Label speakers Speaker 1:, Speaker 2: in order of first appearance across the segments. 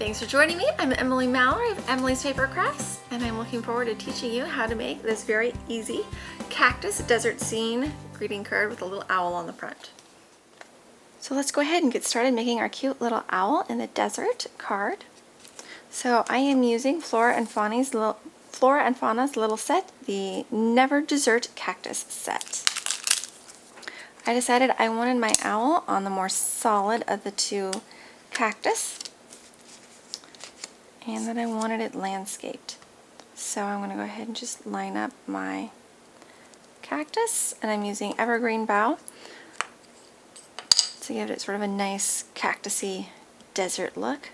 Speaker 1: Thanks for joining me. I'm Emily Mallory of Emily's Papercrafts, and I'm looking forward to teaching you how to make this very easy cactus desert scene greeting card with a little owl on the front. So let's go ahead and get started making our cute little owl in the desert card. So I am using Flora and Fauna's little set, the Never Dessert Cactus set. I decided I wanted my owl on the more solid of the two cactus, and that I wanted it landscaped. So I'm going to go ahead and just line up my cactus, and I'm using evergreen bough to give it sort of a nice cactusy desert look.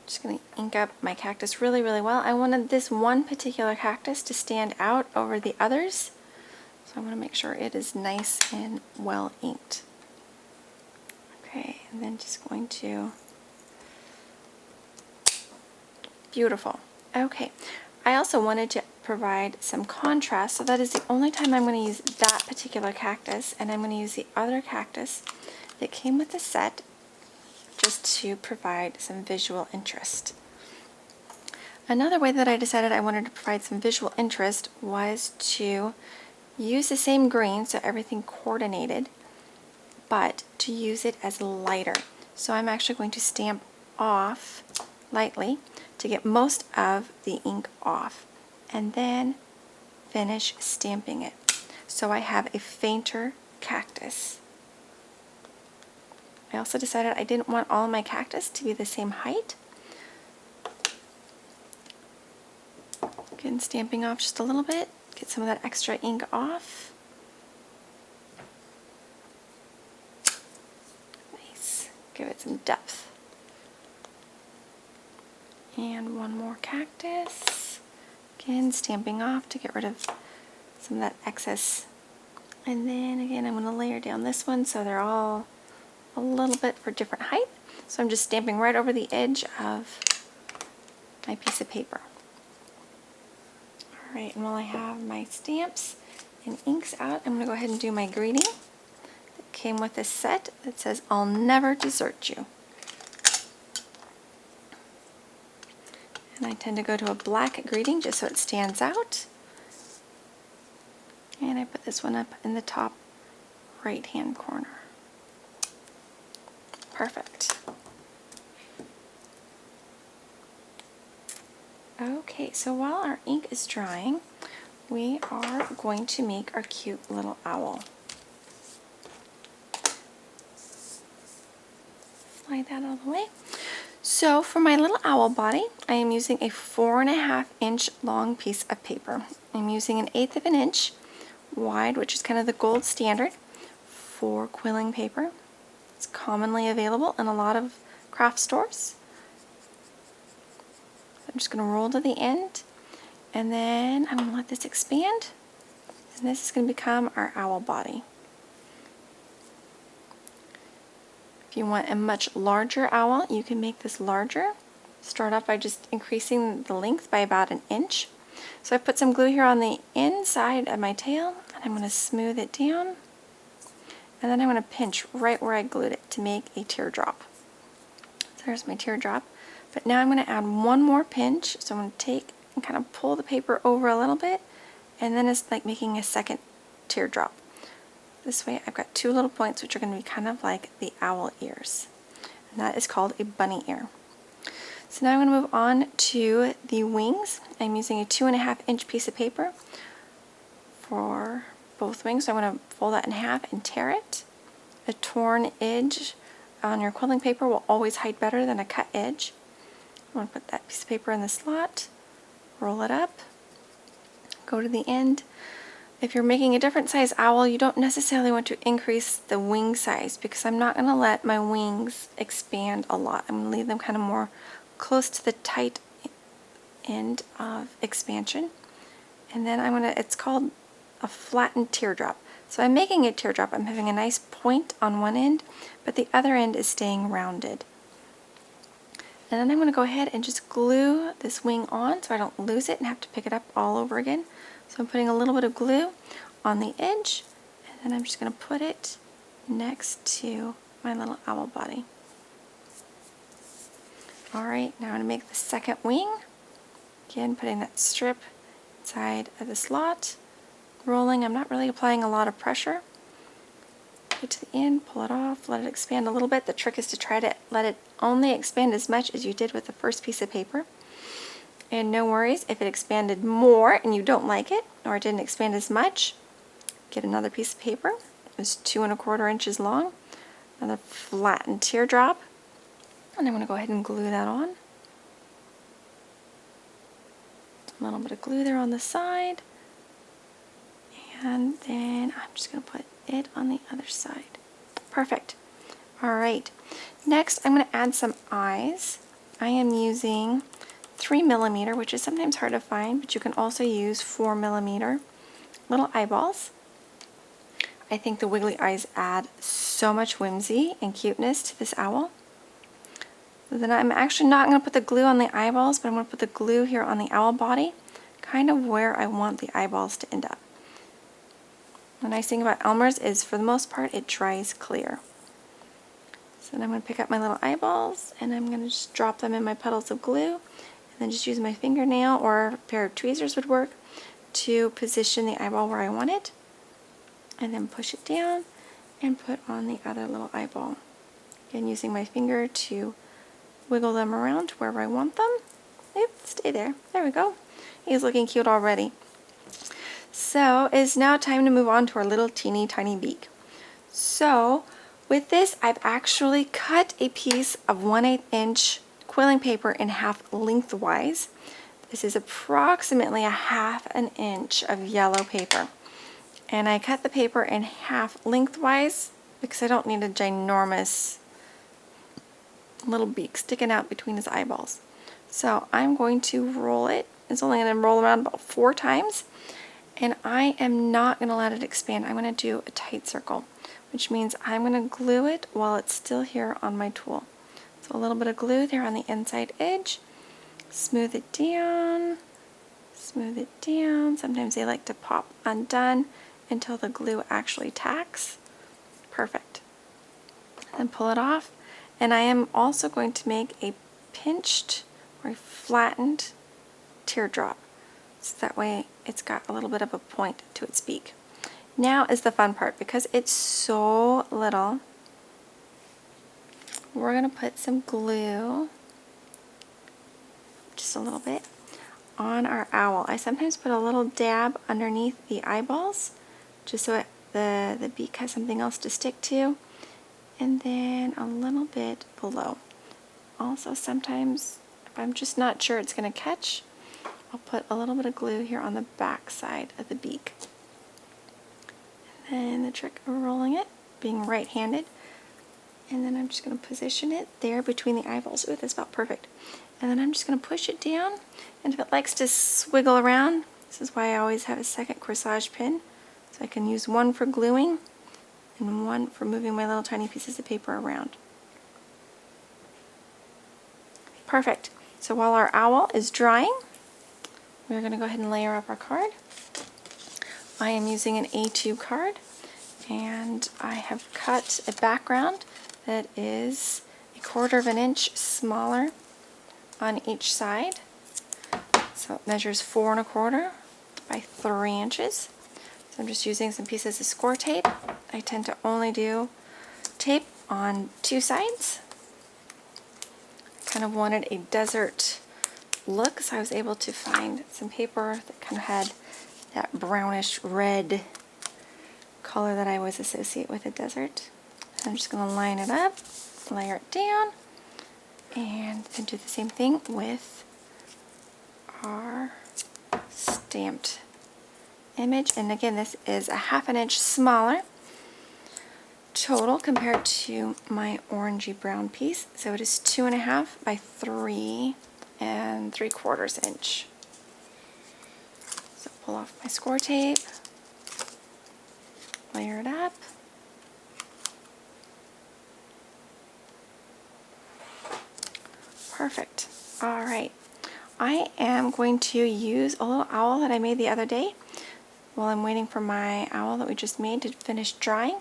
Speaker 1: Just going to ink up my cactus really well. I wanted this one particular cactus to stand out over the others, so I'm going to make sure it is nice and well inked. Okay, and then just going to... Beautiful. Okay, I also wanted to provide some contrast, so that is the only time I'm going to use that particular cactus, and I'm going to use the other cactus that came with the set just to provide some visual interest. Another way that I decided I wanted to provide some visual interest was to use the same green, so everything coordinated, but to use it as lighter. So I'm actually going to stamp off lightly to get most of the ink off, and then finish stamping it. So I have a fainter cactus. I also decided I didn't want all of my cactus to be the same height. Again, stamping off just a little bit, get some of that extra ink off. Nice. Give it some depth. And one more cactus. Again, stamping off to get rid of some of that excess. And then again, I'm going to layer down this one so they're all a little bit for different height. So I'm just stamping right over the edge of my piece of paper. Alright, and while I have my stamps and inks out, I'm going to go ahead and do my greeting that came with this set that says, "I'll never desert you." And I tend to go to a black greeting just so it stands out. And I put this one up in the top right hand corner. Perfect. Okay, so while our ink is drying, we are going to make our cute little owl. Slide that out of the way. So for my little owl body, I am using a 4.5 inch long piece of paper. I'm using 1/8 of an inch wide, which is kind of the gold standard for quilling paper. It's commonly available in a lot of craft stores. So I'm just going to roll to the end, and then I'm going to let this expand, and this is going to become our owl body. If you want a much larger owl, you can make this larger. Start off by just increasing the length by about 1 inch. So I put some glue here on the inside of my tail, and I'm going to smooth it down, and then I'm going to pinch right where I glued it to make a teardrop. So there's my teardrop. But now I'm going to add one more pinch, so I'm going to take and kind of pull the paper over a little bit, and then it's like making a second teardrop. This way I've got two little points which are going to be kind of like the owl ears. And that is called a bunny ear. So now I'm going to move on to the wings. I'm using a 2.5 inch piece of paper for both wings. So I'm going to fold that in half and tear it. A torn edge on your quilling paper will always hide better than a cut edge. I'm going to put that piece of paper in the slot, roll it up, go to the end. If you're making a different size owl, you don't necessarily want to increase the wing size, because I'm not going to let my wings expand a lot. I'm going to leave them kind of more close to the tight end of expansion. And then it's called a flattened teardrop. So I'm making a teardrop. I'm having a nice point on one end, but the other end is staying rounded. And then I'm going to go ahead and just glue this wing on so I don't lose it and have to pick it up all over again. So I'm putting a little bit of glue on the edge, and then I'm just going to put it next to my little owl body. Alright, now I'm going to make the second wing. Again, putting that strip inside of the slot, rolling. I'm not really applying a lot of pressure. Get to the end, pull it off, let it expand a little bit. The trick is to try to let it only expand as much as you did with the first piece of paper. And no worries if it expanded more and you don't like it, or it didn't expand as much. Get another piece of paper. It was 2 1/4 inches long. Another flattened teardrop. And I'm going to go ahead and glue that on. A little bit of glue there on the side. And then I'm just going to put it on the other side. Perfect. Alright. Next I'm going to add some eyes. I am using 3mm, which is sometimes hard to find, but you can also use 4mm little eyeballs. I think the wiggly eyes add so much whimsy and cuteness to this owl. So then I'm actually not going to put the glue on the eyeballs, but I'm going to put the glue here on the owl body, kind of where I want the eyeballs to end up. The nice thing about Elmer's is, for the most part, it dries clear. So then I'm going to pick up my little eyeballs, and I'm going to just drop them in my puddles of glue, and then just use my fingernail or a pair of tweezers would work to position the eyeball where I want it, and then push it down and put on the other little eyeball. Again, using my finger to wiggle them around wherever I want them. Yep, stay there. There we go. He's looking cute already. So it's now time to move on to our little teeny tiny beak. So with this, I've actually cut a piece of 1/8 inch quilling paper in half lengthwise. This is approximately a 1/2 inch of yellow paper. And I cut the paper in half lengthwise because I don't need a ginormous little beak sticking out between his eyeballs. So I'm going to roll it. It's only going to roll around about 4 times. And I am not going to let it expand. I'm going to do a tight circle, which means I'm going to glue it while it's still here on my tool. So a little bit of glue there on the inside edge. Smooth it down. Smooth it down. Sometimes they like to pop undone until the glue actually tacks. Perfect. And pull it off. And I am also going to make a pinched or a flattened teardrop. So that way it's got a little bit of a point to its beak. Now is the fun part. Because it's so little, we're going to put some glue, just a little bit, on our owl. I sometimes put a little dab underneath the eyeballs, just so the beak has something else to stick to, and then a little bit below. Also, sometimes if I'm just not sure it's going to catch, I'll put a little bit of glue here on the back side of the beak. And then the trick of rolling it, being right-handed, and then I'm just going to position it there between the eyeballs. Ooh, that's about perfect. And then I'm just going to push it down, and if it likes to swiggle around, this is why I always have a second corsage pin, so I can use one for gluing and one for moving my little tiny pieces of paper around. Perfect. So while our owl is drying, we're going to go ahead and layer up our card. I am using an A2 card, and I have cut a background that is 1/4 inch smaller on each side. So it measures 4 1/4 by 3 inches. So I'm just using some pieces of score tape. I tend to only do tape on 2 sides. I kind of wanted a desert look, so I was able to find some paper that kind of had that brownish red color that I always associate with a desert. So I'm just going to line it up, layer it down, and then do the same thing with our stamped image. And again, this is a 1/2 inch smaller total compared to my orangey brown piece. So it is 2 1/2 by 3 3/4 inch. So pull off my score tape, layer it up, perfect. Alright, I am going to use a little owl that I made the other day while I'm waiting for my owl that we just made to finish drying.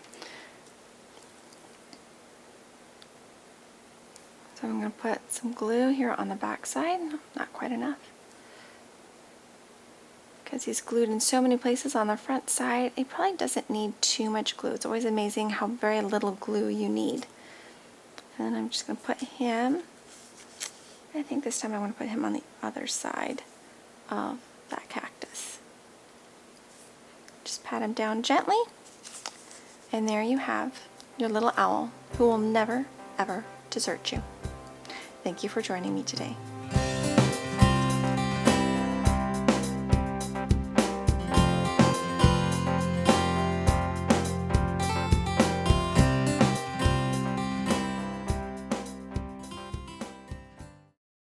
Speaker 1: So So I'm going to put some glue here on the back side, not quite enough, because he's glued in so many places on the front side. He probably doesn't need too much glue. It's always amazing how very little glue you need. And I'm just going to put him, I think this time I want to put him on the other side of that cactus. Just pat him down gently, and there you have your little owl who will never, ever desert you. Thank you for joining me today.